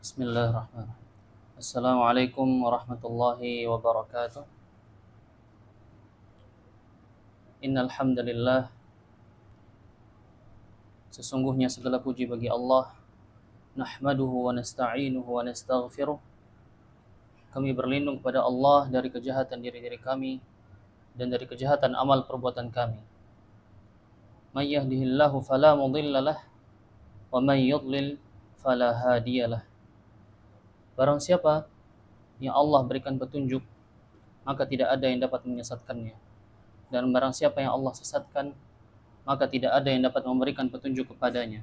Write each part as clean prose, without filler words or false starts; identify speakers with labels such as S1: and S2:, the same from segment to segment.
S1: Bismillahirrahmanirrahim. Assalamualaikum warahmatullahi wabarakatuh. Innal hamdalillah, sesungguhnya segala puji bagi Allah. Nahmaduhu wa nasta'inuhu wa nastaghfiruh. Kami berlindung kepada Allah dari kejahatan diri-diri kami dan dari kejahatan amal perbuatan kami. May yahdihillahu fala mudhillalah wa may yudlil fala hadiyalah. Barang siapa yang Allah berikan petunjuk, maka tidak ada yang dapat menyesatkannya. Dan barang siapa yang Allah sesatkan, maka tidak ada yang dapat memberikan petunjuk kepadanya.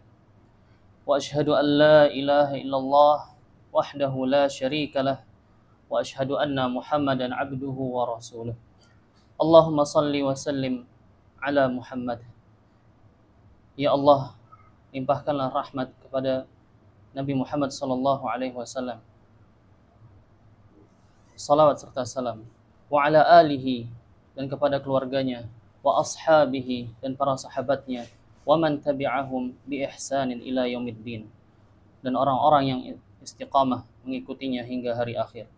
S1: Wa asyhadu an la ilaha illallah wahdahu la syarikalah wa asyhadu anna Muhammadan abduhu wa rasuluh. Allahumma salli wa sallim ala Muhammad. Ya Allah, limpahkanlah rahmat kepada Nabi Muhammad sallallahu alaihi wasallam. Salawat serta salam wa ala alihi, dan kepada keluarganya, wa ashabihi, dan para sahabatnya, wa man tabi'ahum bi ihsanin ila yaumiddin, dan orang-orang yang istiqamah mengikutinya hingga hari akhir.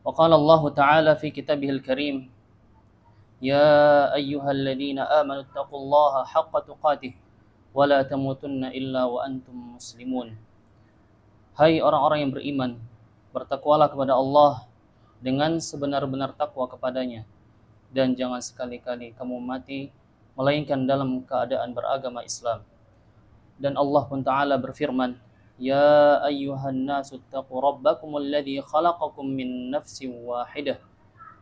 S1: Wa qala Allah Ta'ala fi kitabihil karim, ya ayyuhalladzina amanu taqullaha haqqa tuqatih wa la tamutunna illa wa antum muslimun. Hai orang-orang yang beriman, bertakwalah kepada Allah dengan sebenar-benar takwa kepadanya, dan jangan sekali-kali kamu mati melainkan dalam keadaan beragama Islam. Dan Allah pun Ta'ala berfirman, ya ayyuhan nasu taqu rabbakumul ladzi khalaqakum min nafsin wahidah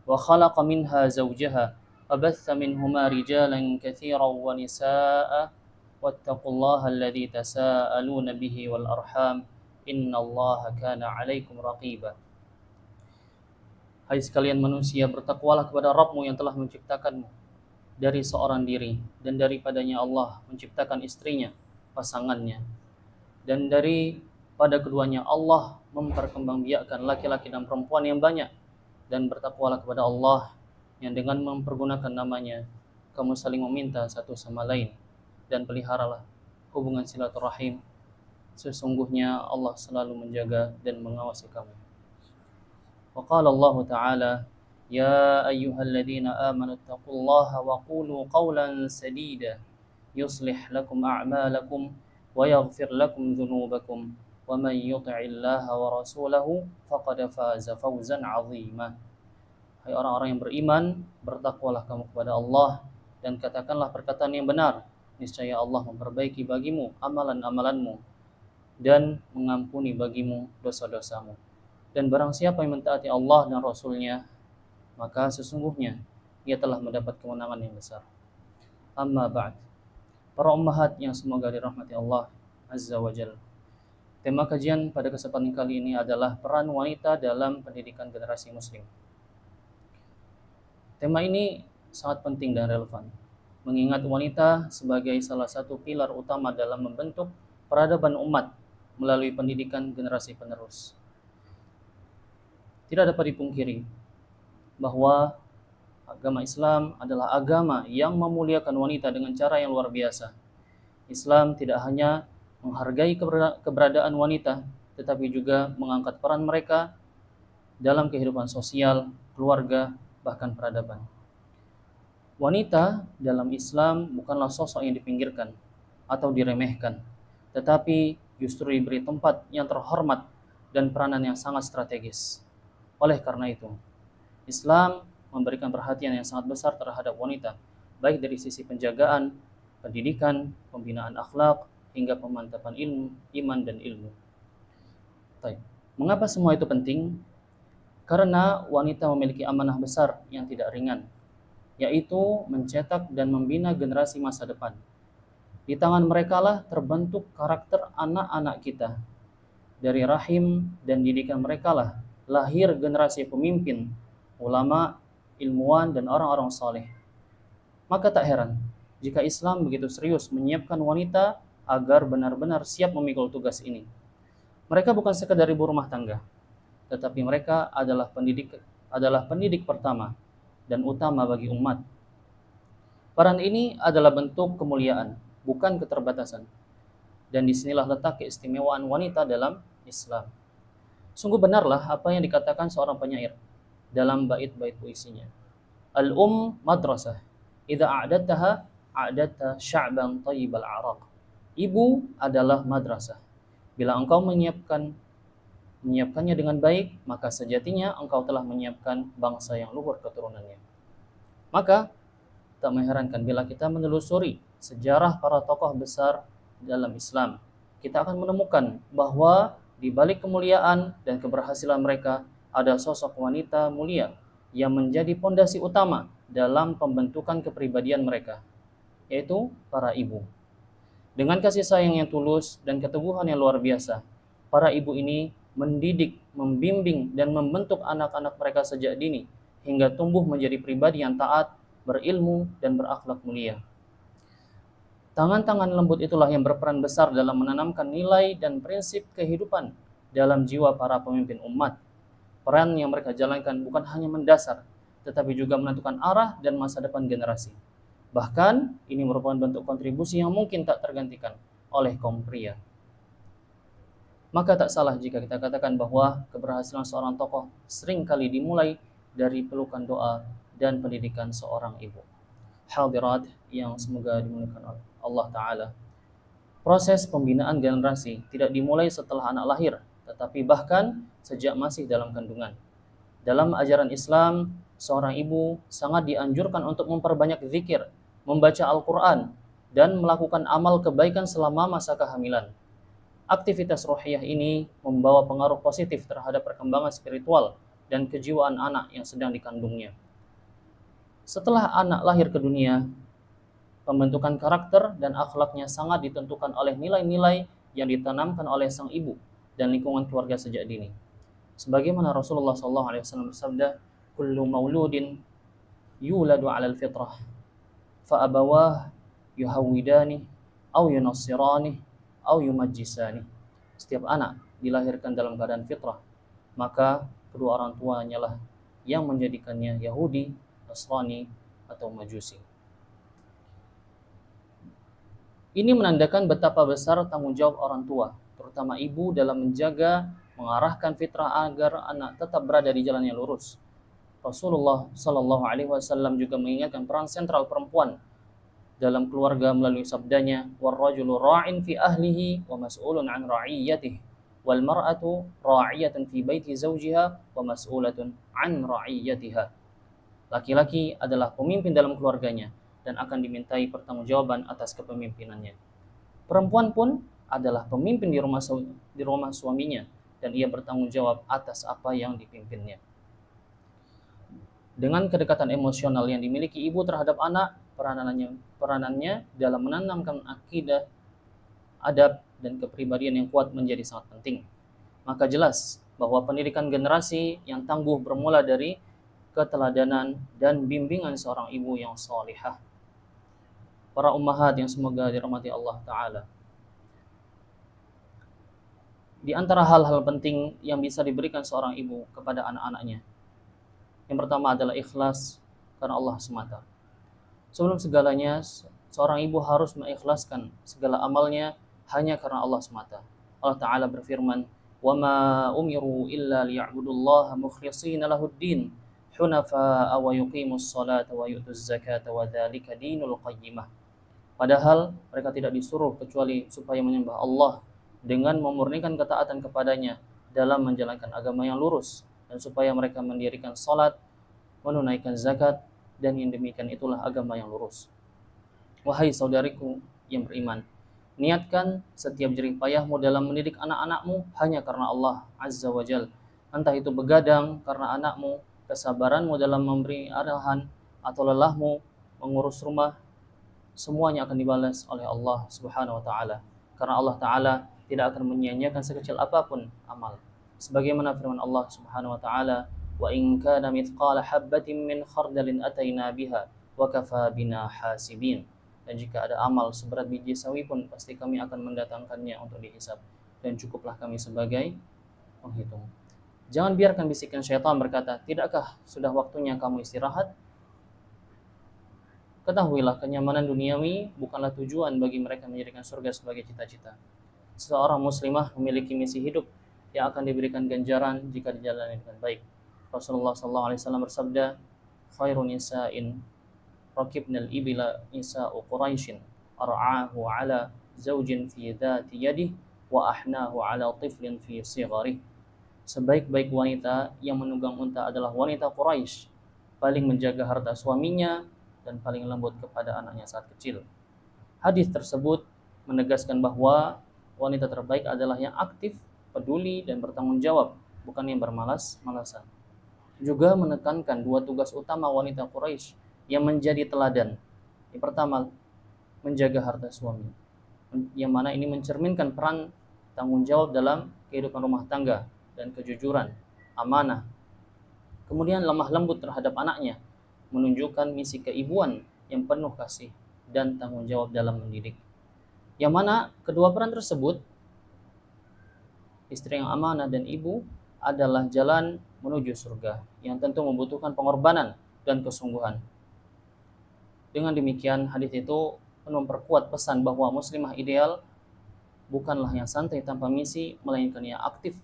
S1: wa khalaqa minha zawjaha wa batha minhuma rijalan katsiran wa nisaa'a wattaqullaha alladzi tasaaluna bihi wal arham innallaha kana 'alaikum raqiba. Hai sekalian manusia, bertakwalah kepada Rabb-Mu yang telah menciptakanmu dari seorang diri, dan daripadanya Allah menciptakan istrinya, pasangannya, dan daripada keduanya Allah memperkembangbiakkan laki-laki dan perempuan yang banyak. Dan bertakwalah kepada Allah yang dengan mempergunakan namanya kamu saling meminta satu sama lain, dan peliharalah hubungan silaturahim. Sesungguhnya Allah selalu menjaga dan mengawasi kamu. Wa qala Allah Ta'ala, ya ayyuhalladzina amanu taqullaha wa qulu qawlan sadida yuslih lakum a'malakum wa yaghfir lakum dhunubakum wa man yuti'illaha wa rasulahu faqad faza fawzan 'azima. Hai orang-orang yang beriman, bertakwalah kamu kepada Allah dan katakanlah perkataan yang benar. Niscaya Allah memperbaiki bagimu amalan-amalanmu dan mengampuni bagimu dosa-dosamu. Dan barang siapa yang mentaati Allah dan Rasulnya, maka sesungguhnya ia telah mendapat kemenangan yang besar. Amma ba'd. Para ummahat yang semoga dirahmati Allah Azza wa Jalla. Tema kajian pada kesempatan kali ini adalah peran wanita dalam pendidikan generasi muslim. Tema ini sangat penting dan relevan, mengingat wanita sebagai salah satu pilar utama dalam membentuk peradaban umat melalui pendidikan generasi penerus. Tidak dapat dipungkiri bahwa agama Islam adalah agama yang memuliakan wanita dengan cara yang luar biasa. Islam tidak hanya menghargai keberadaan wanita, tetapi juga mengangkat peran mereka dalam kehidupan sosial, keluarga, bahkan peradaban. Wanita dalam Islam bukanlah sosok yang dipinggirkan atau diremehkan, tetapi justru diberi tempat yang terhormat dan peranan yang sangat strategis. Oleh karena itu, Islam memberikan perhatian yang sangat besar terhadap wanita, baik dari sisi penjagaan, pendidikan, pembinaan akhlak, hingga pemantapan ilmu, iman, dan ilmu. Mengapa semua itu penting? Karena wanita memiliki amanah besar yang tidak ringan, yaitu mencetak dan membina generasi masa depan. Di tangan merekalah terbentuk karakter anak-anak kita. Dari rahim dan didikan merekalah lahir generasi pemimpin, ulama, ilmuwan, dan orang-orang saleh. Maka tak heran jika Islam begitu serius menyiapkan wanita agar benar-benar siap memikul tugas ini. Mereka bukan sekadar ibu rumah tangga, tetapi mereka adalah pendidik pertama dan utama bagi umat. Peran ini adalah bentuk kemuliaan, bukan keterbatasan. Dan disinilah letak keistimewaan wanita dalam Islam. Sungguh benarlah apa yang dikatakan seorang penyair dalam bait-bait puisinya. Madrasah, idza a'dadtaha a'dadta sya'ban thayyibal araq. Ibu adalah madrasah. Bila engkau menyiapkannya dengan baik, maka sejatinya engkau telah menyiapkan bangsa yang luhur keturunannya. Maka tak mengherankan bila kita menelusuri sejarah para tokoh besar dalam Islam, kita akan menemukan bahwa di balik kemuliaan dan keberhasilan mereka ada sosok wanita mulia yang menjadi pondasi utama dalam pembentukan kepribadian mereka, yaitu para ibu. Dengan kasih sayang yang tulus dan keteguhan yang luar biasa, para ibu ini mendidik, membimbing, dan membentuk anak-anak mereka sejak dini hingga tumbuh menjadi pribadi yang taat, berilmu, dan berakhlak mulia. Tangan-tangan lembut itulah yang berperan besar dalam menanamkan nilai dan prinsip kehidupan dalam jiwa para pemimpin umat. Peran yang mereka jalankan bukan hanya mendasar, tetapi juga menentukan arah dan masa depan generasi. Bahkan, ini merupakan bentuk kontribusi yang mungkin tak tergantikan oleh kaum pria. Maka tak salah jika kita katakan bahwa keberhasilan seorang tokoh sering kali dimulai dari pelukan doa dan pendidikan seorang ibu. Hadirat yang semoga dimuliakan oleh Allah Ta'ala. Proses pembinaan generasi tidak dimulai setelah anak lahir, tetapi bahkan sejak masih dalam kandungan. Dalam ajaran Islam, seorang ibu sangat dianjurkan untuk memperbanyak zikir, membaca Al-Quran, dan melakukan amal kebaikan selama masa kehamilan. Aktivitas ruhiyah ini membawa pengaruh positif terhadap perkembangan spiritual dan kejiwaan anak yang sedang dikandungnya. Setelah anak lahir ke dunia, pembentukan karakter dan akhlaknya sangat ditentukan oleh nilai-nilai yang ditanamkan oleh sang ibu dan lingkungan keluarga sejak dini. Sebagaimana Rasulullah SAW bersabda, "Kullu mauludin yuladu 'alal fitrah, fa abawah yuhawidani, au yunassirani, au yumajjisani." Setiap anak dilahirkan dalam keadaan fitrah, maka kedua orang tuanya lah yang menjadikannya Yahudi, Nasrani, atau Majusi. Ini menandakan betapa besar tanggung jawab orang tua, terutama ibu, dalam menjaga, mengarahkan fitrah agar anak tetap berada di jalan yang lurus. Rasulullah Shallallahu Alaihi Wasallam juga mengingatkan peran sentral perempuan dalam keluarga melalui sabdanya, "Warrajulu ra'in fi ahlihi wa mas'ulun an ra'iyatihi, wal mar'atu ra'iyatun fi baiti zawjiha wa mas'ulatun an ra'iyatiha." Laki-laki adalah pemimpin dalam keluarganya dan akan dimintai pertanggungjawaban atas kepemimpinannya. Perempuan pun adalah pemimpin di rumah suaminya dan ia bertanggung jawab atas apa yang dipimpinnya. Dengan kedekatan emosional yang dimiliki ibu terhadap anak, peranannya dalam menanamkan akidah, adab, dan kepribadian yang kuat menjadi sangat penting. Maka jelas bahwa pendidikan generasi yang tangguh bermula dari keteladanan dan bimbingan seorang ibu yang salihah. Para ummahat yang semoga dirahmati Allah Ta'ala, di antara hal-hal penting yang bisa diberikan seorang ibu kepada anak-anaknya, yang pertama adalah ikhlas karena Allah semata. Sebelum segalanya, seorang ibu harus mengikhlaskan segala amalnya hanya karena Allah semata. Allah Ta'ala berfirman, وَمَا أُمِرُوا إِلَّا لِيَعْبُدُوا اللَّهَ مُخْلِصِينَ لَهُ الدِّينَ حُنَفَاءَ وَيُقِيمُوا الصَّلَاةَ وَيُؤْتُوا الزَّكَاةَ وَذَلِكَ دِينُ الْقَيِّمَةِ. Padahal mereka tidak disuruh kecuali supaya menyembah Allah dengan memurnikan ketaatan kepadanya dalam menjalankan agama yang lurus, dan supaya mereka mendirikan salat, menunaikan zakat, dan yang demikian itulah agama yang lurus. Wahai saudariku yang beriman, niatkan setiap jerih payahmu dalam mendidik anak-anakmu hanya karena Allah Azza wa Jal. Entah itu begadang karena anakmu, kesabaranmu dalam memberi arahan, atau lelahmu mengurus rumah, semuanya akan dibalas oleh Allah Subhanahu wa Ta'ala. Karena Allah Ta'ala tidak akan menyia-nyiakan sekecil apapun amal. Sebagaimana firman Allah Subhanahu wa Ta'ala, "Wa in kana mithqala habbatin min khardalin ataina biha wa kafa bina hasibin." Dan jika ada amal seberat biji sawi pun pasti kami akan mendatangkannya untuk dihisab, dan cukuplah kami sebagai penghitung. Jangan biarkan bisikan syaitan berkata, "Tidakkah sudah waktunya kamu istirahat?" Ketahuilah, kenyamanan duniawi bukanlah tujuan bagi mereka menjadikan surga sebagai cita-cita. Seorang muslimah memiliki misi hidup yang akan diberikan ganjaran jika dijalani dengan baik. Rasulullah SAW bersabda, khairun nisa'in rakibnal ibila nisa'u Quraisyin ar'ahu ala zaujin fi dhati yadih wa ahnahu ala tiflin fi sigharih. Sebaik-baik wanita yang menunggang unta adalah wanita Quraisy, paling menjaga harta suaminya dan paling lembut kepada anaknya saat kecil. Hadis tersebut menegaskan bahwa wanita terbaik adalah yang aktif, peduli, dan bertanggung jawab, bukan yang bermalas-malasan. Juga menekankan dua tugas utama wanita Quraisy yang menjadi teladan. Yang pertama, menjaga harta suami, yang mana ini mencerminkan peran tanggung jawab dalam kehidupan rumah tangga dan kejujuran, amanah. Kemudian lemah lembut terhadap anaknya, menunjukkan misi keibuan yang penuh kasih dan tanggung jawab dalam mendidik. Yang mana kedua peran tersebut, istri yang amanah dan ibu, adalah jalan menuju surga yang tentu membutuhkan pengorbanan dan kesungguhan. Dengan demikian, hadis itu memperkuat pesan bahwa muslimah ideal bukanlah yang santai tanpa misi, melainkan yang aktif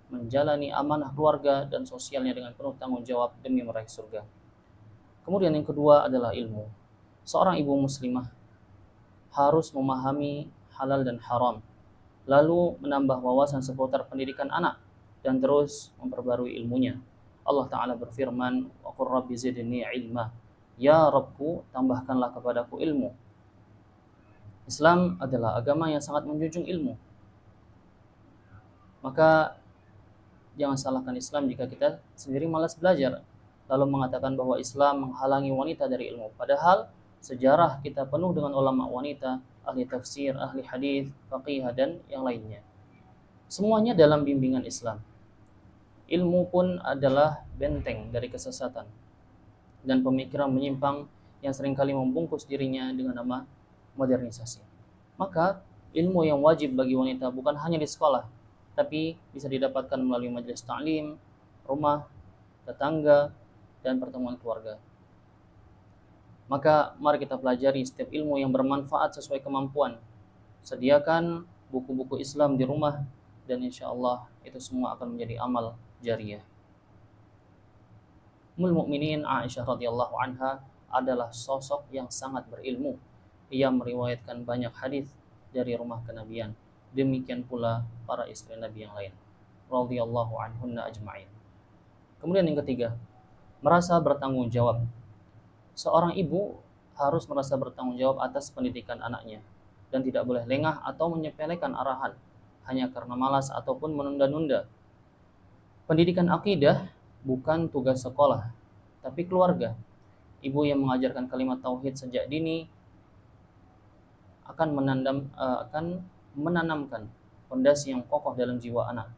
S1: menjalani amanah keluarga dan sosialnya dengan penuh tanggung jawab demi meraih surga. Kemudian yang kedua adalah ilmu. Seorang ibu muslimah harus memahami halal dan haram, lalu menambah wawasan seputar pendidikan anak dan terus memperbarui ilmunya. Allah Ta'ala berfirman, wa qur rabbi zidni ilma. Ya Rabbku, tambahkanlah kepadaku ilmu. Islam adalah agama yang sangat menjunjung ilmu. Maka jangan salahkan Islam jika kita sendiri malas belajar, lalu mengatakan bahwa Islam menghalangi wanita dari ilmu. Padahal sejarah kita penuh dengan ulama wanita, ahli tafsir, ahli hadis, faqih, dan yang lainnya. Semuanya dalam bimbingan Islam. Ilmu pun adalah benteng dari kesesatan dan pemikiran menyimpang yang seringkali membungkus dirinya dengan nama modernisasi. Maka ilmu yang wajib bagi wanita bukan hanya di sekolah, tapi bisa didapatkan melalui majelis ta'lim, rumah, tetangga, dan pertemuan keluarga. Maka mari kita pelajari setiap ilmu yang bermanfaat sesuai kemampuan. Sediakan buku-buku Islam di rumah, dan insya Allah itu semua akan menjadi amal jariyah. Ummul Mukminin Aisyah radhiyallahu anha adalah sosok yang sangat berilmu. Ia meriwayatkan banyak hadis dari rumah kenabian. Demikian pula para istri Nabi yang lain, radhiyallahu anhunna ajma'in. Kemudian yang ketiga, merasa bertanggung jawab. Seorang ibu harus merasa bertanggung jawab atas pendidikan anaknya dan tidak boleh lengah atau menyepelekan arahan hanya karena malas ataupun menunda-nunda. Pendidikan akidah bukan tugas sekolah, tapi keluarga. Ibu yang mengajarkan kalimat tauhid sejak dini akan menanamkan fondasi yang kokoh dalam jiwa anak.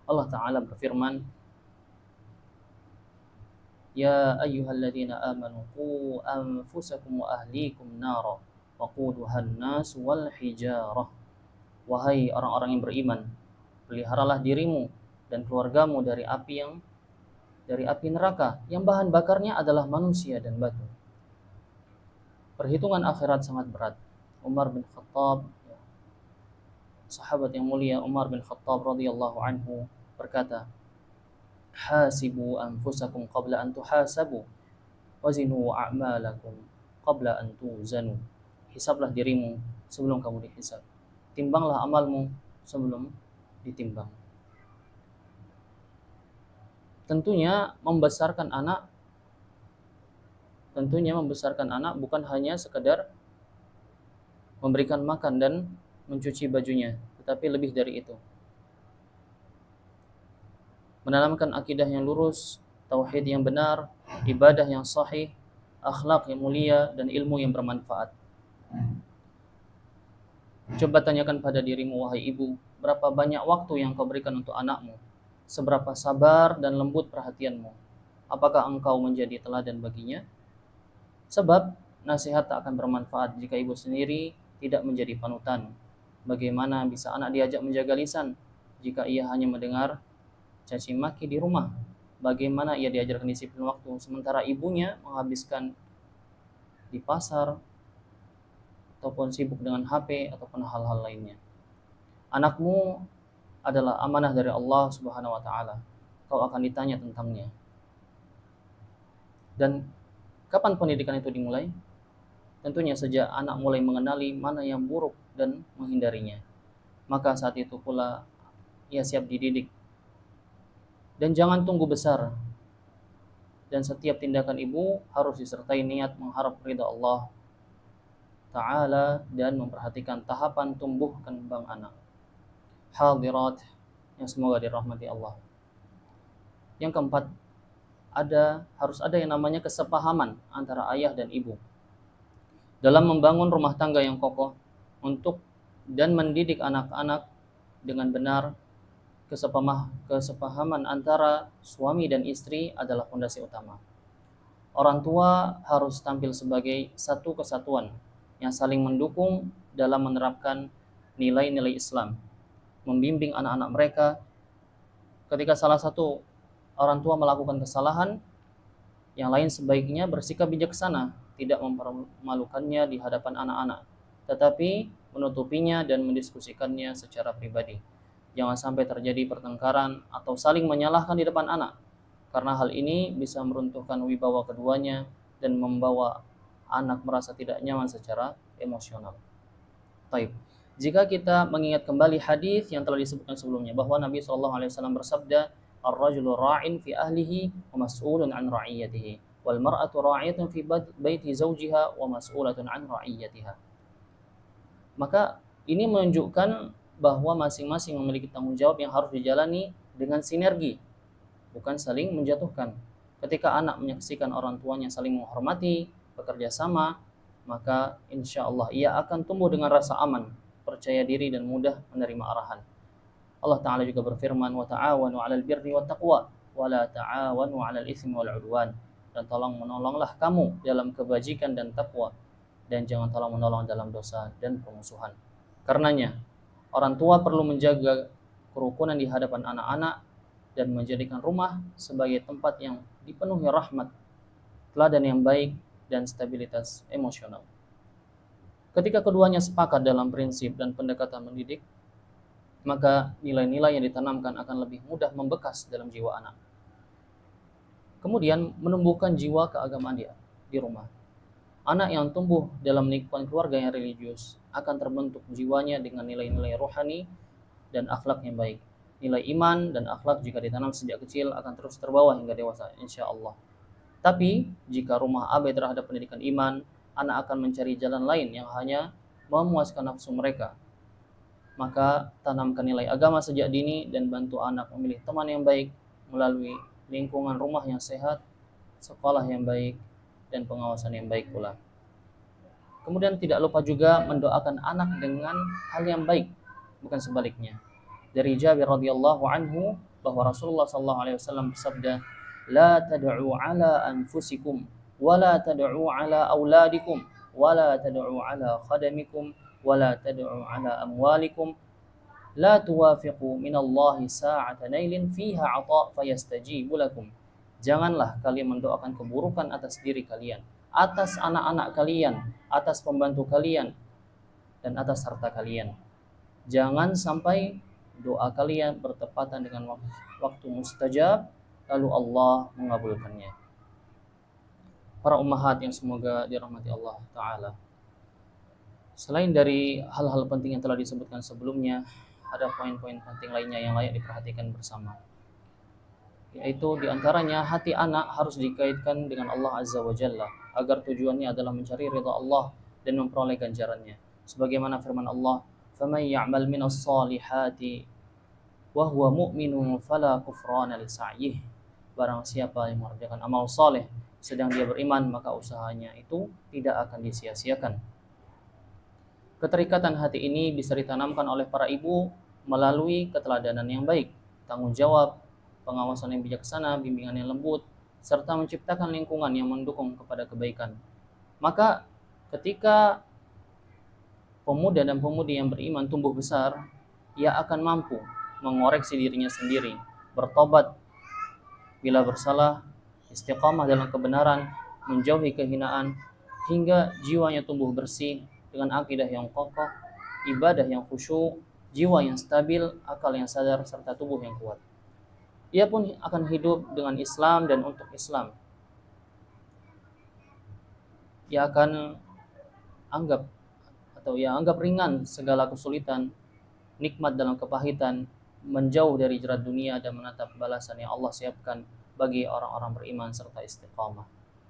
S1: Allah Ta'ala berfirman, Ya ayyuhalladzina amanu qu anfusakum wa ahlikum nara waquduha an-nas wal hijarah. Wahai orang-orang yang beriman, peliharalah dirimu dan keluargamu dari api neraka yang bahan bakarnya adalah manusia dan batu. Perhitungan akhirat sangat berat. Umar bin Khattab, sahabat yang mulia Umar bin Khattab radhiyallahu anhu berkata, Hasibu anfusakum qabla an tuhasabu wazinu a'malakum qabla an tuzanu. Hisablah dirimu sebelum kamu dihisab. Timbanglah amalmu sebelum ditimbang. Tentunya membesarkan anak bukan hanya sekedar memberikan makan dan mencuci bajunya, tetapi lebih dari itu. Menanamkan akidah yang lurus, tauhid yang benar, ibadah yang sahih, akhlak yang mulia, dan ilmu yang bermanfaat. Coba tanyakan pada dirimu, wahai ibu, berapa banyak waktu yang kau berikan untuk anakmu? Seberapa sabar dan lembut perhatianmu? Apakah engkau menjadi teladan baginya? Sebab nasihat tak akan bermanfaat jika ibu sendiri tidak menjadi panutan. Bagaimana bisa anak diajak menjaga lisan jika ia hanya mendengar caci maki di rumah? Bagaimana ia diajarkan disiplin waktu sementara ibunya menghabiskan di pasar ataupun sibuk dengan HP ataupun hal-hal lainnya? Anakmu adalah amanah dari Allah Subhanahu wa taala. Kau akan ditanya tentangnya. Dan kapan pendidikan itu dimulai? Tentunya sejak anak mulai mengenali mana yang buruk dan menghindarinya. Maka saat itu pula ia siap dididik. Dan jangan tunggu besar. Dan setiap tindakan ibu harus disertai niat mengharap ridha Allah Ta'ala dan memperhatikan tahapan tumbuh kembang anak. Hadirat yang semoga dirahmati Allah. Yang keempat, harus ada yang namanya kesepahaman antara ayah dan ibu dalam membangun rumah tangga yang kokoh untuk dan mendidik anak-anak dengan benar. Kesepahaman antara suami dan istri adalah fondasi utama. Orang tua harus tampil sebagai satu kesatuan yang saling mendukung dalam menerapkan nilai-nilai Islam, membimbing anak-anak mereka. Ketika salah satu orang tua melakukan kesalahan, yang lain sebaiknya bersikap bijaksana, tidak mempermalukannya di hadapan anak-anak, tetapi menutupinya dan mendiskusikannya secara pribadi. Jangan sampai terjadi pertengkaran atau saling menyalahkan di depan anak, karena hal ini bisa meruntuhkan wibawa keduanya dan membawa anak merasa tidak nyaman secara emosional. Baik. Jika kita mengingat kembali hadis yang telah disebutkan sebelumnya, bahwa Nabi SAW bersabda, "Ar-rajulu ra'in fi ahlihi wa mas'ulun an ra'iyatihi, wal mar'atu ra'iyatun fi baiti zawjiha wa mas'ulatun an ra'iyatiha." Maka ini menunjukkan bahwa masing-masing memiliki tanggung jawab yang harus dijalani dengan sinergi, bukan saling menjatuhkan. Ketika anak menyaksikan orang tuanya saling menghormati, bekerja sama, maka insya Allah ia akan tumbuh dengan rasa aman, percaya diri, dan mudah menerima arahan. Allah Ta'ala juga berfirman, "Wa ta'awanu 'alal birri wat taqwa, wa la ta'awanu 'alal itsmi wal 'udwan." Dan tolong menolonglah kamu dalam kebajikan dan takwa, dan jangan tolong menolong dalam dosa dan permusuhan. Karenanya, orang tua perlu menjaga kerukunan di hadapan anak-anak dan menjadikan rumah sebagai tempat yang dipenuhi rahmat, teladan yang baik, dan stabilitas emosional. Ketika keduanya sepakat dalam prinsip dan pendekatan mendidik, maka nilai-nilai yang ditanamkan akan lebih mudah membekas dalam jiwa anak. Kemudian menumbuhkan jiwa keagamaan di rumah. Anak yang tumbuh dalam lingkungan keluarga yang religius akan terbentuk jiwanya dengan nilai-nilai rohani dan akhlak yang baik. Nilai iman dan akhlak jika ditanam sejak kecil akan terus terbawa hingga dewasa, insya Allah. Tapi jika rumah abai terhadap pendidikan iman, anak akan mencari jalan lain yang hanya memuaskan nafsu mereka. Maka tanamkan nilai agama sejak dini dan bantu anak memilih teman yang baik melalui lingkungan rumah yang sehat, sekolah yang baik, dan pengawasan yang baik pula. Kemudian tidak lupa juga mendoakan anak dengan hal yang baik, bukan sebaliknya. Dari Jabir radhiyallahu anhu bahwa Rasulullah sallallahu alaihi wasallam bersabda, "La tad'u ala anfusikum wa la tad'u ala auladikum wa la tad'u ala khadamikum wa la tad'u ala amwalikum la tuwafiqu minallahi sa'ata nailin fiha 'ata fayastajibu lakum." Janganlah kalian mendoakan keburukan atas diri kalian, atas anak-anak kalian, atas pembantu kalian, dan atas harta kalian. Jangan sampai doa kalian bertepatan dengan waktu mustajab, lalu Allah mengabulkannya. Para ummahat yang semoga dirahmati Allah Ta'ala, selain dari hal-hal penting yang telah disebutkan sebelumnya, ada poin-poin penting lainnya yang layak diperhatikan bersama, yaitu diantaranya hati anak harus dikaitkan dengan Allah Azza wa Jalla, agar tujuannya adalah mencari ridha Allah dan memperoleh ganjarannya. Sebagaimana firman Allah, "Faman ya'mal minas salihati wa huwa mu'minun fala kufrana li sa'yih." Barang siapa yang mengerjakan amal saleh sedang dia beriman, maka usahanya itu tidak akan disia-siakan. Keterikatan hati ini bisa ditanamkan oleh para ibu melalui keteladanan yang baik, tanggung jawab, pengawasan yang bijaksana, bimbingan yang lembut, serta menciptakan lingkungan yang mendukung kepada kebaikan. Maka ketika pemuda dan pemudi yang beriman tumbuh besar, ia akan mampu mengoreksi dirinya sendiri, bertobat bila bersalah, istiqamah dalam kebenaran, menjauhi kehinaan, hingga jiwanya tumbuh bersih dengan akidah yang kokoh, ibadah yang khusyuk, jiwa yang stabil, akal yang sadar, serta tubuh yang kuat. Ia pun akan hidup dengan Islam dan untuk Islam. Ia akan anggap ringan segala kesulitan, nikmat dalam kepahitan, menjauh dari jerat dunia dan menatap balasan yang Allah siapkan bagi orang-orang beriman serta istiqamah.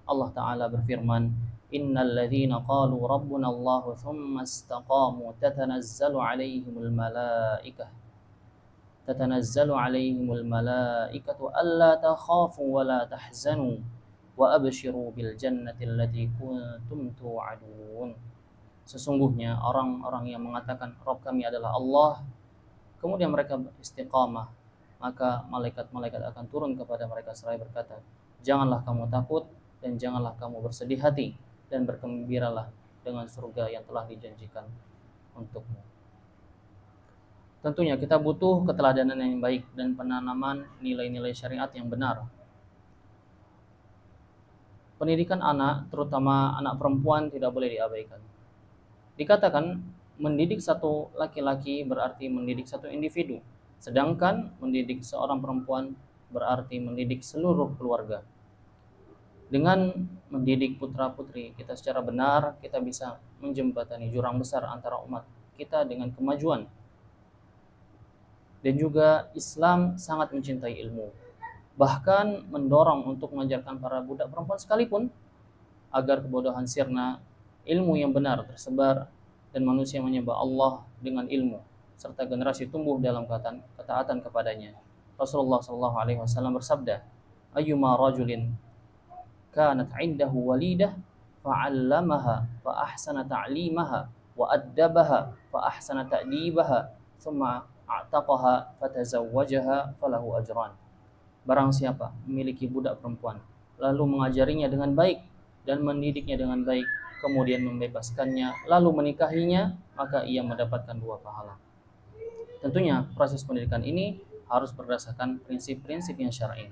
S1: Allah Ta'ala berfirman, Innal ladzina qalu rabbuna Allahu thumma istaqamu tatanazzalu alaihimul malaikatu alla takhafu wa la tahzanu wa abshiru bil jannati allati kuntum tu'adun. Sesungguhnya orang-orang yang mengatakan Rabb kami adalah Allah, kemudian mereka istiqamah, maka malaikat-malaikat akan turun kepada mereka seraya berkata, janganlah kamu takut dan janganlah kamu bersedih hati dan bergembiralah dengan surga yang telah dijanjikan untukmu. Tentunya kita butuh keteladanan yang baik dan penanaman nilai-nilai syariat yang benar. Pendidikan anak, terutama anak perempuan, tidak boleh diabaikan. Dikatakan mendidik satu laki-laki berarti mendidik satu individu, sedangkan mendidik seorang perempuan berarti mendidik seluruh keluarga. Dengan mendidik putra-putri kita secara benar, kita bisa menjembatani jurang besar antara umat kita dengan kemajuan. Dan juga Islam sangat mencintai ilmu, bahkan mendorong untuk mengajarkan para budak perempuan sekalipun agar kebodohan sirna, ilmu yang benar tersebar dan manusia menyembah Allah dengan ilmu serta generasi tumbuh dalam ketaatan kepadanya. Rasulullah SAW bersabda, ayyuma rajulin kanat 'indahu walidah fa'allamaha fa ahsana ta'limaha wa addabaha fa ahsana ta'dibaha thumma a'taqaha fatazawwajaha falahu ajran. Barang siapa memiliki budak perempuan lalu mengajarinya dengan baik dan mendidiknya dengan baik, kemudian membebaskannya, lalu menikahinya, maka ia mendapatkan 2 pahala. Tentunya proses pendidikan ini harus berdasarkan prinsip-prinsip yang syar'i.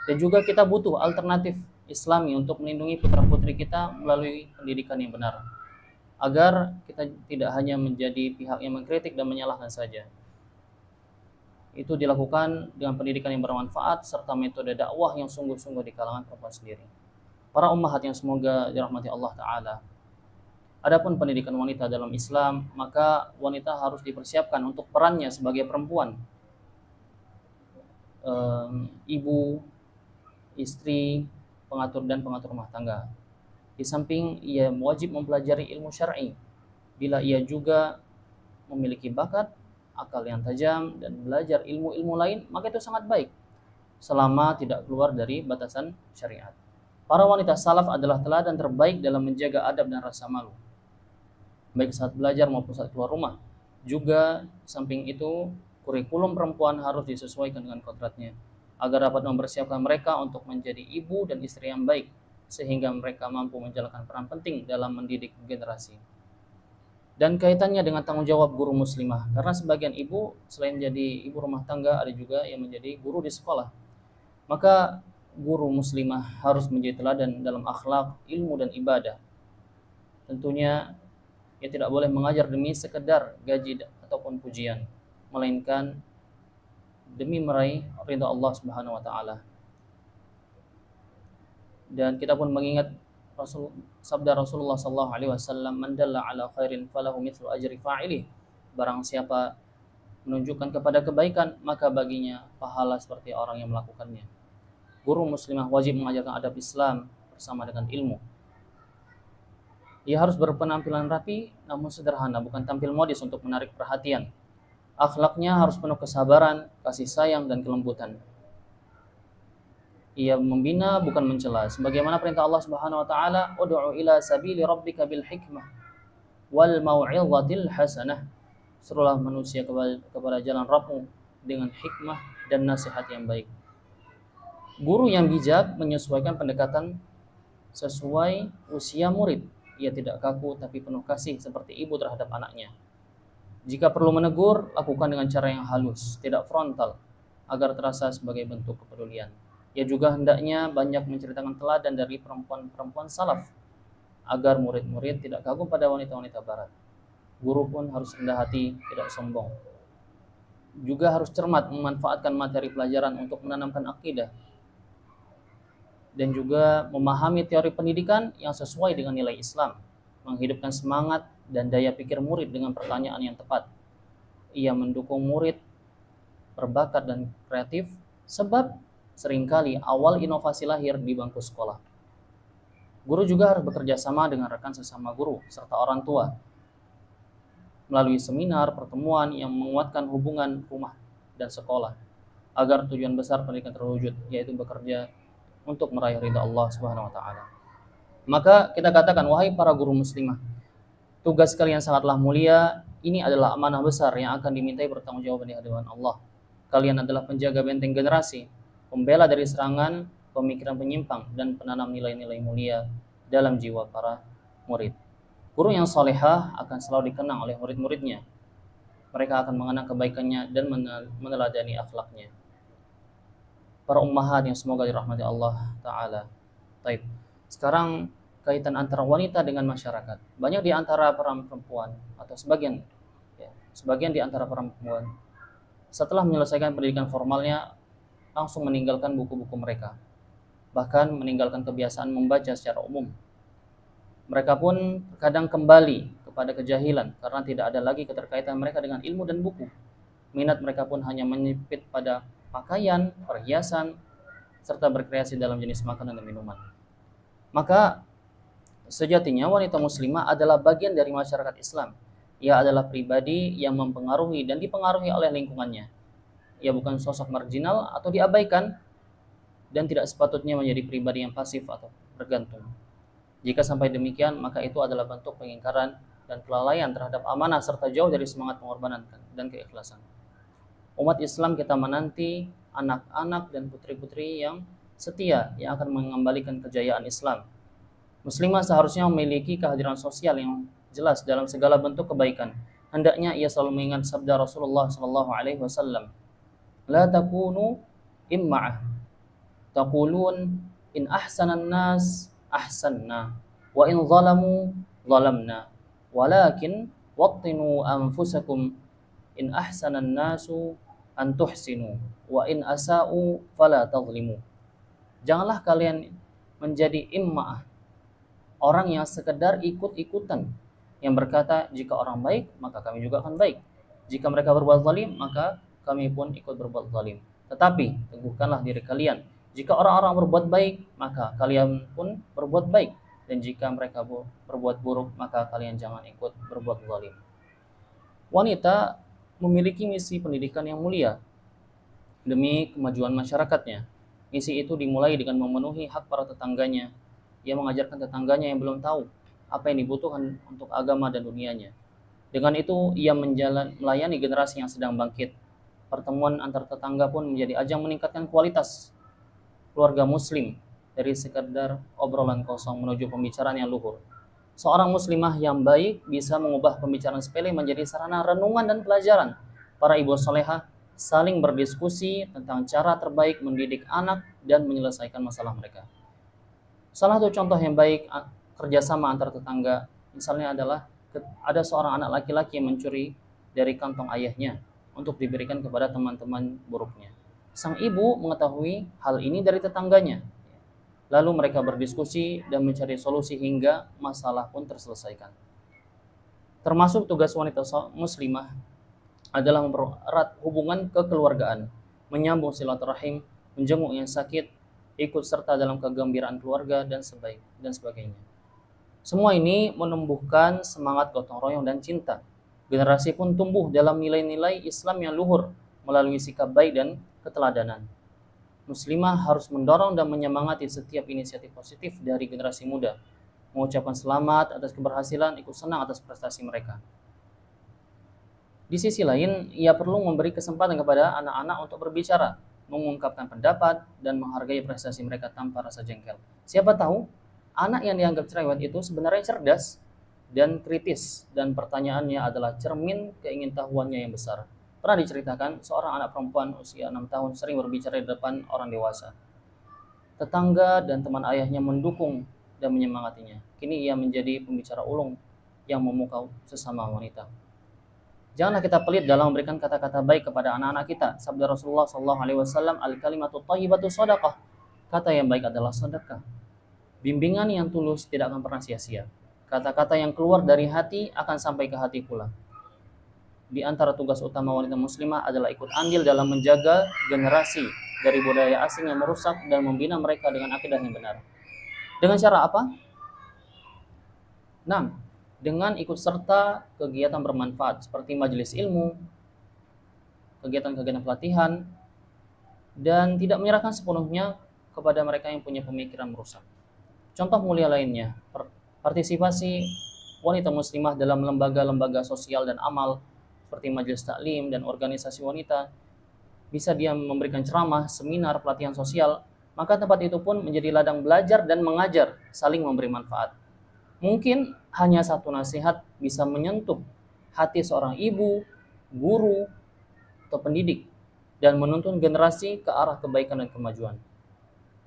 S1: Dan juga kita butuh alternatif Islami untuk melindungi putra-putri kita melalui pendidikan yang benar, agar kita tidak hanya menjadi pihak yang mengkritik dan menyalahkan saja. Itu dilakukan dengan pendidikan yang bermanfaat serta metode dakwah yang sungguh-sungguh di kalangan perempuan sendiri. Para ummahat yang semoga dirahmati Allah Ta'ala. Adapun pendidikan wanita dalam Islam, maka wanita harus dipersiapkan untuk perannya sebagai perempuan, ibu, istri, pengatur rumah tangga. Di samping ia wajib mempelajari ilmu syar'i, bila ia juga memiliki bakat, akal yang tajam, dan belajar ilmu-ilmu lain, maka itu sangat baik, selama tidak keluar dari batasan syariat. Para wanita salaf adalah teladan terbaik dalam menjaga adab dan rasa malu, baik saat belajar maupun saat keluar rumah. Juga samping itu, kurikulum perempuan harus disesuaikan dengan kodratnya, agar dapat mempersiapkan mereka untuk menjadi ibu dan istri yang baik, sehingga mereka mampu menjalankan peran penting dalam mendidik generasi. Dan kaitannya dengan tanggung jawab guru muslimah, karena sebagian ibu selain jadi ibu rumah tangga, ada juga yang menjadi guru di sekolah. Maka guru muslimah harus menjadi teladan dalam akhlak, ilmu, dan ibadah. Tentunya ia tidak boleh mengajar demi sekedar gaji ataupun pujian, melainkan demi meraih ridha Allah Subhanahu wa taala. Dan kita pun mengingat sabda Rasulullah sallallahu alaihi wasallam, "Man dalla ala khairin falahu mithlu ajri fa'ilih." Barang siapa menunjukkan kepada kebaikan, maka baginya pahala seperti orang yang melakukannya. Guru muslimah wajib mengajarkan adab Islam bersama dengan ilmu. Ia harus berpenampilan rapi namun sederhana, bukan tampil modis untuk menarik perhatian. Akhlaknya harus penuh kesabaran, kasih sayang, dan kelembutan. Ia membina bukan mencela, sebagaimana perintah Allah Subhanahu wa taala, "Ud'u ila sabili rabbika bil hikmah wal mau'izatil hasanah." Serulah manusia kepada jalan Rabbmu dengan hikmah dan nasihat yang baik. Guru yang bijak menyesuaikan pendekatan sesuai usia murid. Ia tidak kaku tapi penuh kasih seperti ibu terhadap anaknya. Jika perlu menegur, lakukan dengan cara yang halus, tidak frontal, agar terasa sebagai bentuk kepedulian. Ia juga hendaknya banyak menceritakan teladan dari perempuan-perempuan salaf, agar murid-murid tidak kagum pada wanita-wanita barat. Guru pun harus rendah hati, tidak sombong. juga harus cermat memanfaatkan materi pelajaran untuk menanamkan akidah dan juga memahami teori pendidikan yang sesuai dengan nilai Islam, menghidupkan semangat dan daya pikir murid dengan pertanyaan yang tepat. Ia mendukung murid berbakat dan kreatif, sebab seringkali awal inovasi lahir di bangku sekolah. Guru juga harus bekerja sama dengan rekan sesama guru serta orang tua melalui seminar, pertemuan yang menguatkan hubungan rumah dan sekolah agar tujuan besar pendidikan terwujud, yaitu bekerja untuk meraih ridha Allah Subhanahu wa taala. Maka kita katakan, wahai para guru muslimah, tugas kalian sangatlah mulia. Ini adalah amanah besar yang akan dimintai pertanggungjawaban di hadapan Allah. Kalian adalah penjaga benteng generasi, pembela dari serangan pemikiran penyimpang, dan penanam nilai-nilai mulia dalam jiwa para murid. Guru yang solehah akan selalu dikenang oleh murid-muridnya. Mereka akan mengenang kebaikannya dan meneladani akhlaknya. Para ummahat yang semoga dirahmati Allah Ta'ala. Taib. Sekarang kaitan antara wanita dengan masyarakat. Banyak di antara para perempuan atau sebagian di antara para perempuan setelah menyelesaikan pendidikan formalnya langsung meninggalkan buku-buku mereka, bahkan meninggalkan kebiasaan membaca secara umum. Mereka pun kadang kembali kepada kejahilan karena tidak ada lagi keterkaitan mereka dengan ilmu dan buku. Minat mereka pun hanya menyempit pada pakaian, perhiasan, serta berkreasi dalam jenis makanan dan minuman. Maka sejatinya wanita muslimah adalah bagian dari masyarakat Islam. Ia adalah pribadi yang mempengaruhi dan dipengaruhi oleh lingkungannya. Ia bukan sosok marginal atau diabaikan dan tidak sepatutnya menjadi pribadi yang pasif atau bergantung. Jika sampai demikian, maka itu adalah bentuk pengingkaran dan kelalaian terhadap amanah serta jauh dari semangat pengorbanan dan keikhlasan. Umat Islam kita menanti anak-anak dan putri-putri yang setia yang akan mengembalikan kejayaan Islam. Muslimah seharusnya memiliki kehadiran sosial yang jelas dalam segala bentuk kebaikan. Hendaknya ia selalu mengingat sabda Rasulullah SAW, "La takunu imma'ah, taqulun in ahsanan nas ahsanna, wa in zalamu zalamna, walakin wattinu anfusakum in ahsanan nasu an tuhsinu, wa in asa'u fala tazlimu." Janganlah kalian menjadi imma'ah, orang yang sekedar ikut-ikutan, yang berkata jika orang baik maka kami juga akan baik, jika mereka berbuat zalim maka kami pun ikut berbuat zalim. Tetapi teguhkanlah diri kalian, jika orang-orang berbuat baik maka kalian pun berbuat baik, dan jika mereka berbuat buruk maka kalian jangan ikut berbuat zalim. Wanita memiliki misi pendidikan yang mulia demi kemajuan masyarakatnya. Misi itu dimulai dengan memenuhi hak para tetangganya. Ia mengajarkan tetangganya yang belum tahu apa yang dibutuhkan untuk agama dan dunianya. Dengan itu, ia melayani generasi yang sedang bangkit. Pertemuan antar tetangga pun menjadi ajang meningkatkan kualitas keluarga muslim dari sekedar obrolan kosong menuju pembicaraan yang luhur. Seorang muslimah yang baik bisa mengubah pembicaraan sepele menjadi sarana renungan dan pelajaran. Para ibu solehah saling berdiskusi tentang cara terbaik mendidik anak dan menyelesaikan masalah mereka. Salah satu contoh yang baik kerjasama antar tetangga misalnya adalah ada seorang anak laki-laki yang mencuri dari kantong ayahnya untuk diberikan kepada teman-teman buruknya. Sang ibu mengetahui hal ini dari tetangganya. Lalu mereka berdiskusi dan mencari solusi hingga masalah pun terselesaikan. Termasuk tugas wanita muslimah adalah mempererat hubungan kekeluargaan, menyambung silaturahim, menjenguk yang sakit, ikut serta dalam kegembiraan keluarga dan sebagainya. Semua ini menumbuhkan semangat gotong royong dan cinta. Generasi pun tumbuh dalam nilai-nilai Islam yang luhur melalui sikap baik dan keteladanan. Muslimah harus mendorong dan menyemangati setiap inisiatif positif dari generasi muda, mengucapkan selamat atas keberhasilan, ikut senang atas prestasi mereka. Di sisi lain, ia perlu memberi kesempatan kepada anak-anak untuk berbicara, mengungkapkan pendapat, dan menghargai prestasi mereka tanpa rasa jengkel. Siapa tahu, anak yang dianggap cerewet itu sebenarnya cerdas dan kritis, dan pertanyaannya adalah cermin keingintahuannya yang besar. Pernah diceritakan, seorang anak perempuan usia 6 tahun sering berbicara di depan orang dewasa. Tetangga dan teman ayahnya mendukung dan menyemangatinya. Kini ia menjadi pembicara ulung yang memukau sesama wanita. Janganlah kita pelit dalam memberikan kata-kata baik kepada anak-anak kita. Sabda Rasulullah SAW, al-kalimatu thayyibatu shadaqah. Kata yang baik adalah sedekah. Bimbingan yang tulus tidak akan pernah sia-sia. Kata-kata yang keluar dari hati akan sampai ke hati pula. Di antara tugas utama wanita muslimah adalah ikut andil dalam menjaga generasi dari budaya asing yang merusak dan membina mereka dengan akidah yang benar. Dengan cara apa? 6. Dengan ikut serta kegiatan bermanfaat seperti majelis ilmu, kegiatan-kegiatan pelatihan, dan tidak menyerahkan sepenuhnya kepada mereka yang punya pemikiran merusak. Contoh mulia lainnya, partisipasi wanita muslimah dalam lembaga-lembaga sosial dan amal seperti majelis taklim dan organisasi wanita. Bisa dia memberikan ceramah, seminar, pelatihan sosial, maka tempat itu pun menjadi ladang belajar dan mengajar, saling memberi manfaat. Mungkin hanya satu nasihat bisa menyentuh hati seorang ibu, guru, atau pendidik dan menuntun generasi ke arah kebaikan dan kemajuan.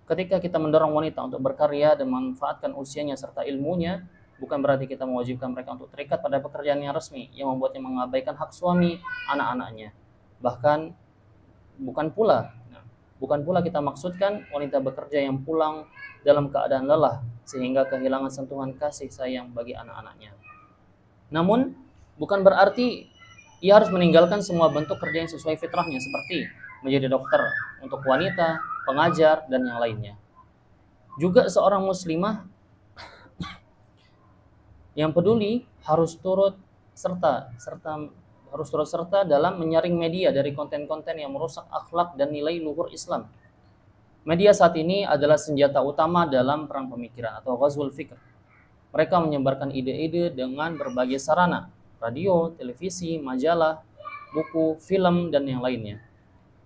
S1: Ketika kita mendorong wanita untuk berkarya dan memanfaatkan usianya serta ilmunya, bukan berarti kita mewajibkan mereka untuk terikat pada pekerjaan yang resmi yang membuatnya mengabaikan hak suami anak-anaknya. Bahkan bukan pula kita maksudkan wanita bekerja yang pulang dalam keadaan lelah sehingga kehilangan sentuhan kasih sayang bagi anak-anaknya. Namun, bukan berarti ia harus meninggalkan semua bentuk kerja yang sesuai fitrahnya seperti menjadi dokter untuk wanita, pengajar, dan yang lainnya. Juga seorang muslimah yang peduli harus turut serta dalam menyaring media dari konten-konten yang merusak akhlak dan nilai luhur Islam. Media saat ini adalah senjata utama dalam perang pemikiran atau ghazwul fikr. Mereka menyebarkan ide-ide dengan berbagai sarana, radio, televisi, majalah, buku, film, dan yang lainnya,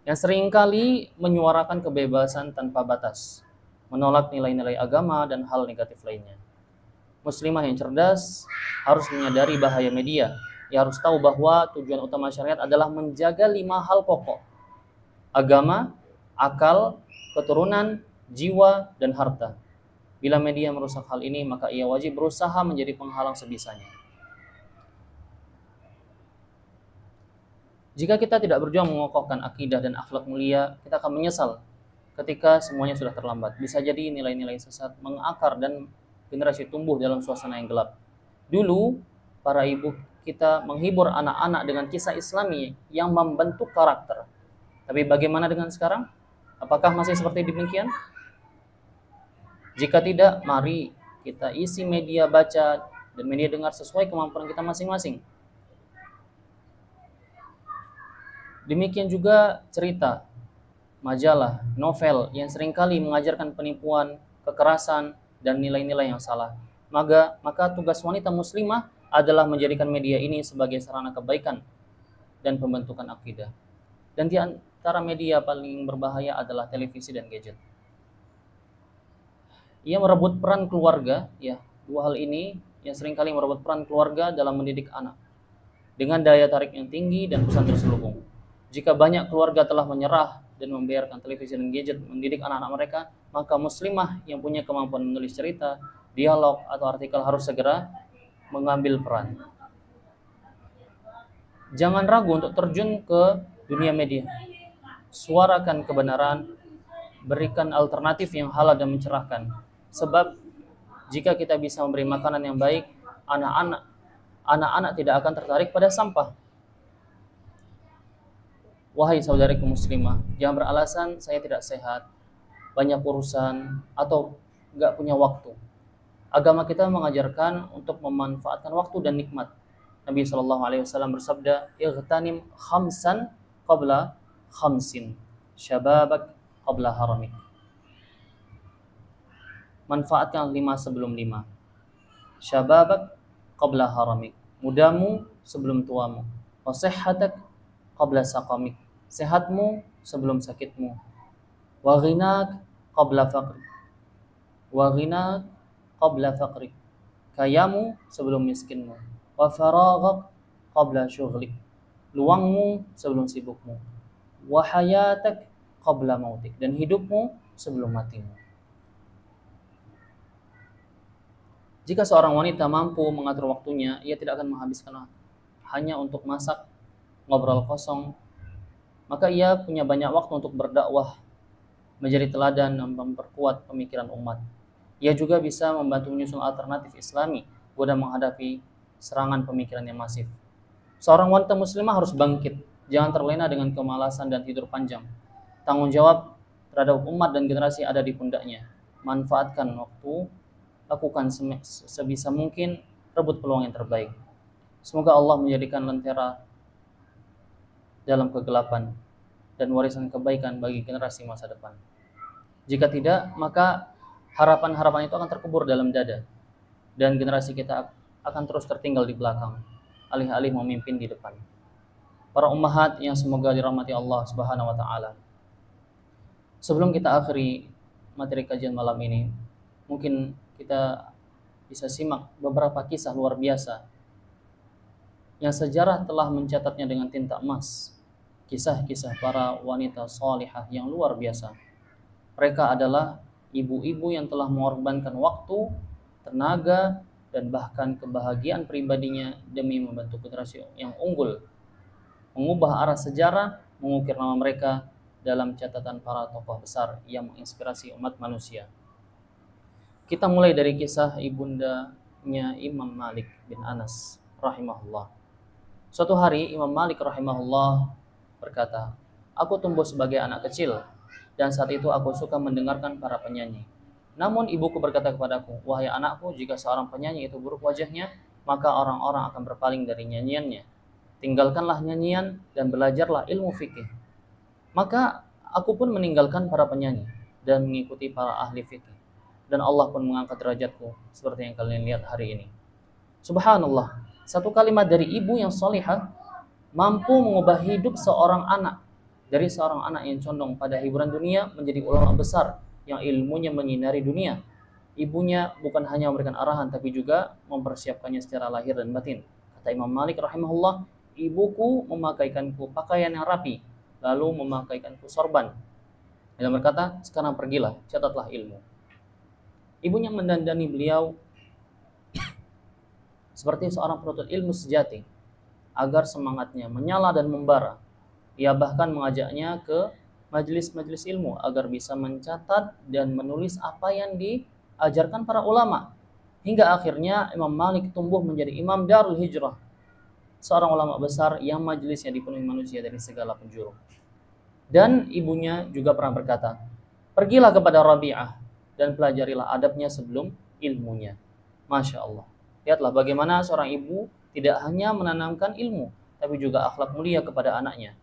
S1: yang seringkali menyuarakan kebebasan tanpa batas, menolak nilai-nilai agama dan hal negatif lainnya. Muslimah yang cerdas harus menyadari bahaya media. Ia harus tahu bahwa tujuan utama syariat adalah menjaga 5 hal pokok: agama, akal, keturunan, jiwa, dan harta. Bila media merusak hal ini, maka ia wajib berusaha menjadi penghalang sebisanya. Jika kita tidak berjuang mengokohkan akidah dan akhlak mulia, kita akan menyesal ketika semuanya sudah terlambat. Bisa jadi nilai-nilai sesat mengakar dan generasi tumbuh dalam suasana yang gelap. Dulu, para ibu kita menghibur anak-anak dengan kisah Islami yang membentuk karakter. Tapi bagaimana dengan sekarang? Apakah masih seperti demikian? Jika tidak, mari kita isi media baca dan media dengar sesuai kemampuan kita masing-masing. Demikian juga cerita, majalah, novel yang seringkali mengajarkan penipuan, kekerasan, dan nilai-nilai yang salah. Maka tugas wanita muslimah adalah menjadikan media ini sebagai sarana kebaikan dan pembentukan akidah. Dan di antara media paling berbahaya adalah televisi dan gadget. Ia merebut peran keluarga, ya, dua hal ini yang seringkali merebut peran keluarga dalam mendidik anak dengan daya tarik yang tinggi dan pesan terselubung. Jika banyak keluarga telah menyerah dan membiarkan televisi dan gadget mendidik anak-anak mereka, maka muslimah yang punya kemampuan menulis cerita, dialog, atau artikel harus segera mengambil peran. Jangan ragu untuk terjun ke dunia media. Suarakan kebenaran, berikan alternatif yang halal dan mencerahkan. Sebab jika kita bisa memberi makanan yang baik, anak-anak tidak akan tertarik pada sampah. Wahai saudariku muslimah, jangan beralasan saya tidak sehat, banyak urusan, atau gak punya waktu. Agama kita mengajarkan untuk memanfaatkan waktu dan nikmat. Nabi SAW bersabda, "Ightanim khamsan qabla khamsin, syababak qabla haramik." Manfaatkan 5 sebelum 5. Syababak qabla haramik. Mudamu sebelum tuamu. Wa sihhatak qabla saqamik. Sehatmu sebelum sakitmu. Wa ghinak qabla faqrik. Wa ghinak qabla faqrik. Kayamu sebelum miskinmu. Wa faraghak qabla syughlik. Luangmu sebelum sibukmu. Wa hayatak qabla mautik. Dan hidupmu sebelum matimu. Jika seorang wanita mampu mengatur waktunya, ia tidak akan menghabiskan hanya untuk masak ngobrol kosong, maka ia punya banyak waktu untuk berdakwah, menjadi teladan dan memperkuat pemikiran umat. Ia juga bisa membantu menyusun alternatif Islami guna menghadapi serangan pemikiran yang masif. Seorang wanita muslimah harus bangkit, jangan terlena dengan kemalasan dan tidur panjang. Tanggung jawab terhadap umat dan generasi ada di pundaknya. Manfaatkan waktu, lakukan sebisa mungkin, rebut peluang yang terbaik. Semoga Allah menjadikan lentera dalam kegelapan dan warisan kebaikan bagi generasi masa depan. Jika tidak, maka harapan-harapan itu akan terkubur dalam dada dan generasi kita akan terus tertinggal di belakang, alih-alih memimpin di depan. Para ummahat yang semoga dirahmati Allah Subhanahu wa taala. Sebelum kita akhiri materi kajian malam ini, mungkin kita bisa simak beberapa kisah luar biasa yang sejarah telah mencatatnya dengan tinta emas. Kisah-kisah para wanita salihah yang luar biasa. Mereka adalah ibu-ibu yang telah mengorbankan waktu, tenaga, dan bahkan kebahagiaan pribadinya demi membentuk generasi yang unggul, mengubah arah sejarah, mengukir nama mereka dalam catatan para tokoh besar yang menginspirasi umat manusia. Kita mulai dari kisah ibundanya Imam Malik bin Anas rahimahullah. Suatu hari Imam Malik rahimahullah berkata, "Aku tumbuh sebagai anak kecil dan saat itu aku suka mendengarkan para penyanyi. Namun ibuku berkata kepadaku, 'Wahai anakku, jika seorang penyanyi itu buruk wajahnya, maka orang-orang akan berpaling dari nyanyiannya. Tinggalkanlah nyanyian dan belajarlah ilmu fikih.' Maka aku pun meninggalkan para penyanyi dan mengikuti para ahli fikih. Dan Allah pun mengangkat derajatku seperti yang kalian lihat hari ini." Subhanallah, satu kalimat dari ibu yang salihah mampu mengubah hidup seorang anak, dari seorang anak yang condong pada hiburan dunia menjadi ulama besar yang ilmunya menyinari dunia. Ibunya bukan hanya memberikan arahan tapi juga mempersiapkannya secara lahir dan batin. Kata Imam Malik rahimahullah, "Ibuku memakaikanku pakaian yang rapi, lalu memakaikanku sorban. Dan berkata, 'Sekarang pergilah, catatlah ilmu.' Ibunya mendandani beliau seperti seorang penuntut ilmu sejati agar semangatnya menyala dan membara. Ia bahkan mengajaknya ke majelis-majelis ilmu agar bisa mencatat dan menulis apa yang diajarkan para ulama. Hingga akhirnya Imam Malik tumbuh menjadi imam Darul Hijrah, seorang ulama besar yang majelisnya dipenuhi manusia dari segala penjuru. Dan ibunya juga pernah berkata, 'Pergilah kepada Rabi'ah dan pelajarilah adabnya sebelum ilmunya.'" Masya Allah. Lihatlah bagaimana seorang ibu tidak hanya menanamkan ilmu, tapi juga akhlak mulia kepada anaknya.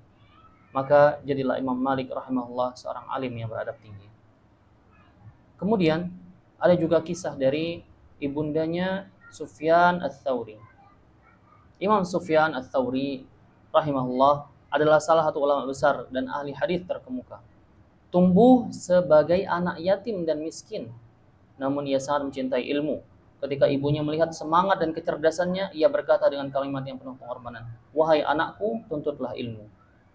S1: Maka jadilah Imam Malik rahimahullah seorang alim yang beradab tinggi. Kemudian ada juga kisah dari ibundanya Sufyan Ats-Tsauri. Imam Sufyan Ats-Tsauri rahimahullah adalah salah satu ulama besar dan ahli hadis terkemuka. Tumbuh sebagai anak yatim dan miskin, namun ia sangat mencintai ilmu. Ketika ibunya melihat semangat dan kecerdasannya, ia berkata dengan kalimat yang penuh pengorbanan, "Wahai anakku, tuntutlah ilmu.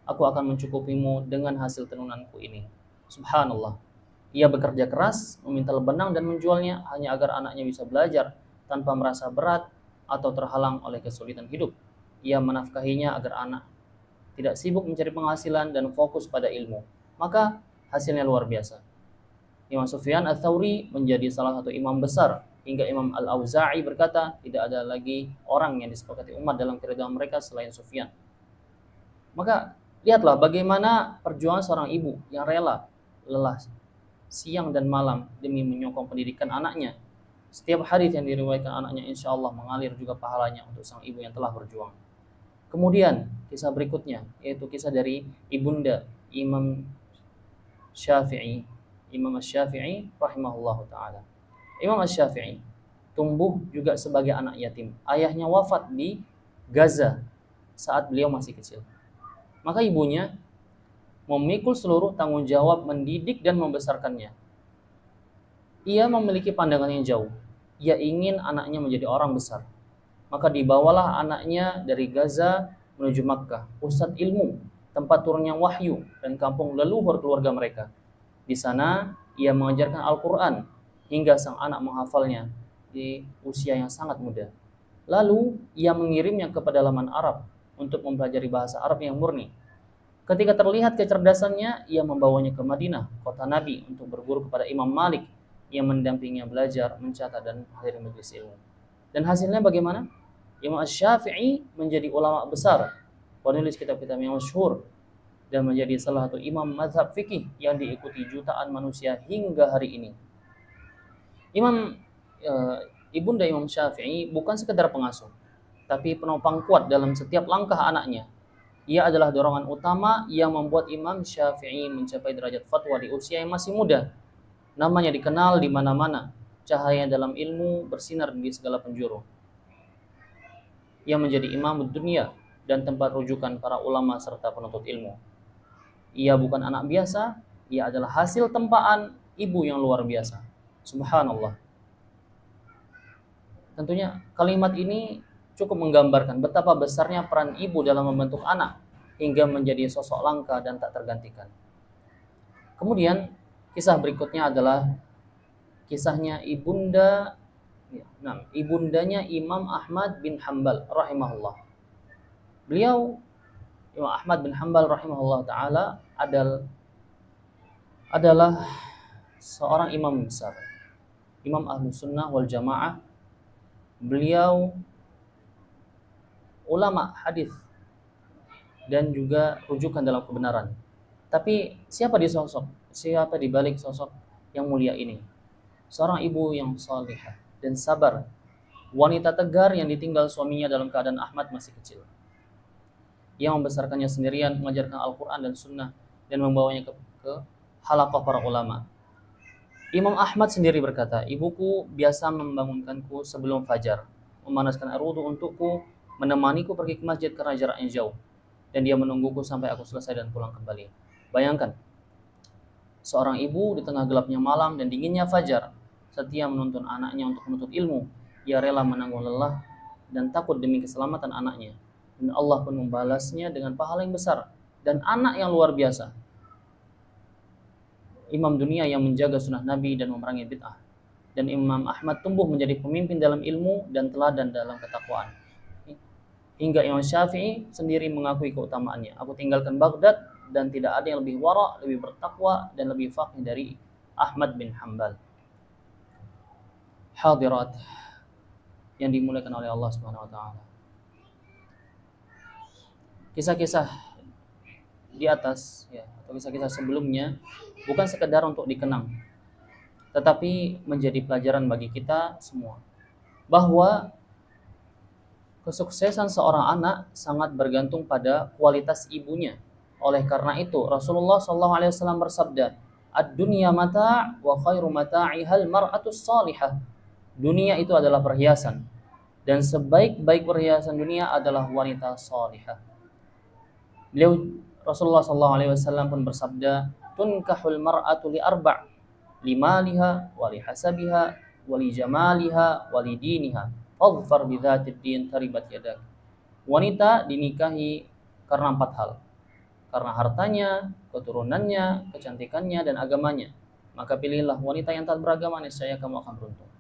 S1: Aku akan mencukupimu dengan hasil tenunanku ini." Subhanallah. Ia bekerja keras, memintal benang dan menjualnya hanya agar anaknya bisa belajar tanpa merasa berat atau terhalang oleh kesulitan hidup. Ia menafkahinya agar anak tidak sibuk mencari penghasilan dan fokus pada ilmu. Maka hasilnya luar biasa. Imam Sufyan Ats-Tsauri menjadi salah satu imam besar, hingga Imam Al-Auza'i berkata, tidak ada lagi orang yang disepakati umat dalam keridhaan mereka selain Sufyan. Maka lihatlah bagaimana perjuangan seorang ibu yang rela lelah siang dan malam demi menyokong pendidikan anaknya. Setiap hadis yang diriwayatkan anaknya insya Allah mengalir juga pahalanya untuk sang ibu yang telah berjuang. Kemudian kisah berikutnya yaitu kisah dari ibunda Imam Syafi'i, Imam Asy-Syafi'i rahimahullahu taala. Imam Asy-Syafi'i tumbuh juga sebagai anak yatim. Ayahnya wafat di Gaza saat beliau masih kecil. Maka ibunya memikul seluruh tanggung jawab mendidik dan membesarkannya. Ia memiliki pandangan yang jauh. Ia ingin anaknya menjadi orang besar. Maka dibawalah anaknya dari Gaza menuju Makkah, pusat ilmu, tempat turunnya wahyu dan kampung leluhur keluarga mereka. Di sana ia mengajarkan Al-Quran hingga sang anak menghafalnya di usia yang sangat muda. Lalu ia mengirimnya ke pedalaman Arab untuk mempelajari bahasa Arab yang murni. Ketika terlihat kecerdasannya, ia membawanya ke Madinah, kota Nabi, untuk berguru kepada Imam Malik yang mendampinginya belajar, mencatat, dan menghadiri majelis ilmu. Dan hasilnya bagaimana? Imam Asy-Syafi'i menjadi ulama besar, penulis kitab-kitab yang masyhur, dan menjadi salah satu imam mazhab fikih yang diikuti jutaan manusia hingga hari ini. Ibunda Imam Syafi'i bukan sekedar pengasuh, tapi penopang kuat dalam setiap langkah anaknya. Ia adalah dorongan utama yang membuat Imam Syafi'i mencapai derajat fatwa di usia yang masih muda. Namanya dikenal di mana-mana, cahaya dalam ilmu bersinar di segala penjuru. Ia menjadi imam dunia dan tempat rujukan para ulama serta penuntut ilmu. Ia bukan anak biasa, ia adalah hasil tempaan ibu yang luar biasa. Subhanallah. Tentunya kalimat ini cukup menggambarkan betapa besarnya peran ibu dalam membentuk anak hingga menjadi sosok langka dan tak tergantikan. Kemudian kisah berikutnya adalah kisahnya ibundanya Imam Ahmad bin Hanbal rahimahullah. Beliau Imam Ahmad bin Hanbal rahimahullah ta'ala adalah seorang imam besar, imam ahlu sunnah wal jamaah. Beliau ulama hadis dan juga rujukan dalam kebenaran. Tapi siapa di balik sosok yang mulia ini? Seorang ibu yang salihah dan sabar, wanita tegar yang ditinggal suaminya dalam keadaan Ahmad masih kecil, yang membesarkannya sendirian, mengajarkan Al-Quran dan Sunnah, dan membawanya ke halaqah para ulama. Imam Ahmad sendiri berkata, ibuku biasa membangunkanku sebelum fajar, memanaskan air wudu untukku, menemaniku pergi ke masjid karena jaraknya jauh, dan dia menungguku sampai aku selesai dan pulang kembali. Bayangkan, seorang ibu di tengah gelapnya malam dan dinginnya fajar, setia menuntun anaknya untuk menuntut ilmu. Ia rela menanggung lelah dan takut demi keselamatan anaknya. Dan Allah pun membalasnya dengan pahala yang besar dan anak yang luar biasa. Imam dunia yang menjaga sunnah Nabi dan memerangi bid'ah. Dan Imam Ahmad tumbuh menjadi pemimpin dalam ilmu dan teladan dalam ketakwaan. Hingga Imam Syafi'i sendiri mengakui keutamaannya. Aku tinggalkan Baghdad dan tidak ada yang lebih wara', lebih bertakwa, dan lebih faqih dari Ahmad bin Hanbal. Hadirat yang dimuliakan oleh Allah Subhanahu wa taala. Kisah-kisah di atas atau kisah-kisah sebelumnya bukan sekedar untuk dikenang, tetapi menjadi pelajaran bagi kita semua bahwa kesuksesan seorang anak sangat bergantung pada kualitas ibunya. Oleh karena itu Rasulullah SAW bersabda, "Ad-dunya mata' wa khairu mata'ihal mar'atus salihah." Dunia itu adalah perhiasan, dan sebaik-baik perhiasan dunia adalah wanita salihah. Rasulullah SAW pun bersabda, "Tunkahul mar'atu li arba', limaliha, wali hasabiha, wali jamaliha, wali diniha. Fadhfar bidzatid din taribat yadak." Wanita dinikahi karena 4 hal. Karena hartanya, keturunannya, kecantikannya, dan agamanya. Maka pilihlah wanita yang taat beragama, niscaya kamu akan beruntung.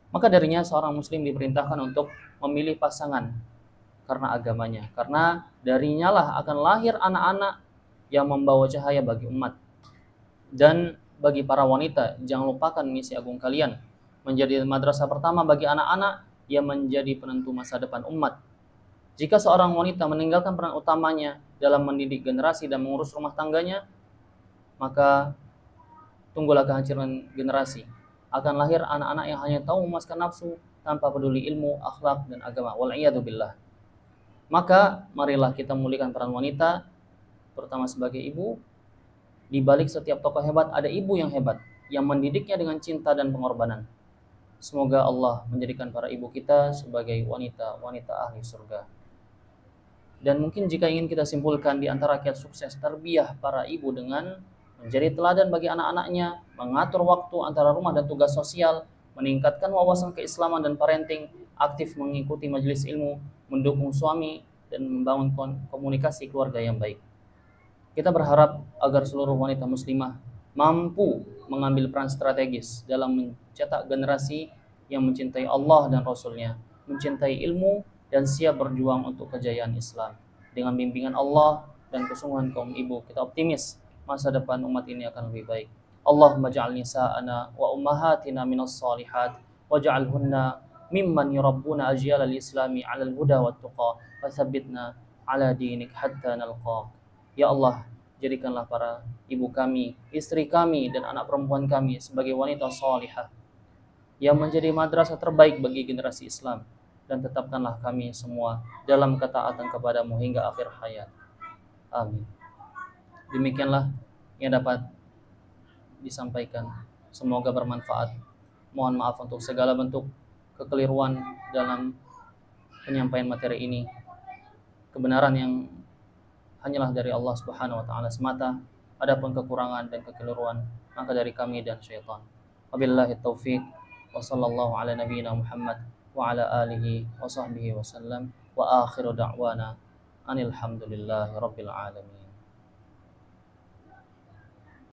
S1: Maka darinya seorang muslim diperintahkan untuk memilih pasangan karena agamanya. Karena darinya lah akan lahir anak-anak yang membawa cahaya bagi umat. Dan bagi para wanita, jangan lupakan misi agung kalian, menjadi madrasah pertama bagi anak-anak yang menjadi penentu masa depan umat. Jika seorang wanita meninggalkan peran utamanya dalam mendidik generasi dan mengurus rumah tangganya, maka tunggulah kehancuran generasi. Akan lahir anak-anak yang hanya tahu memuaskan nafsu tanpa peduli ilmu, akhlak, dan agama. Wal'iyadu billah. Maka marilah kita muliakan peran wanita, terutama sebagai ibu. Di balik setiap tokoh hebat ada ibu yang hebat, yang mendidiknya dengan cinta dan pengorbanan. Semoga Allah menjadikan para ibu kita sebagai wanita-wanita ahli surga. Dan mungkin jika ingin kita simpulkan di antara kiat sukses tarbiyah para ibu dengan menjadi teladan bagi anak-anaknya, mengatur waktu antara rumah dan tugas sosial, meningkatkan wawasan keislaman dan parenting, aktif mengikuti majelis ilmu, mendukung suami, dan membangun komunikasi keluarga yang baik. Kita berharap agar seluruh wanita muslimah mampu mengambil peran strategis dalam mencetak generasi yang mencintai Allah dan Rasul-Nya, mencintai ilmu, dan siap berjuang untuk kejayaan Islam. Dengan bimbingan Allah dan kesungguhan kaum ibu, kita optimis masa depan umat ini akan lebih baik. Allahumma ja'al nisa'ana wa ummahatina minas salihat waj'alhunna mimman yurabbuna ajyal al-islami 'ala al-huda wat tuqa wa tsabbitna 'ala dinik hatta nalqaq. Ya Allah, jadikanlah para ibu kami, istri kami dan anak perempuan kami sebagai wanita salihah yang menjadi madrasah terbaik bagi generasi Islam, dan tetapkanlah kami semua dalam ketaatan kepadamu hingga akhir hayat. Amin. Demikianlah yang dapat disampaikan. Semoga bermanfaat. Mohon maaf untuk segala bentuk kekeliruan dalam penyampaian materi ini. Kebenaran yang hanyalah dari Allah Subhanahu wa taala semata. Adapun kekurangan dan kekeliruan maka dari kami dan syaitan. Wabillahi taufiq wa sallallahu ala nabiyyina Muhammad wa ala alihi wa sahbihi wa sallam wa akhiru da'wana anil hamdulillahi rabbil alamin.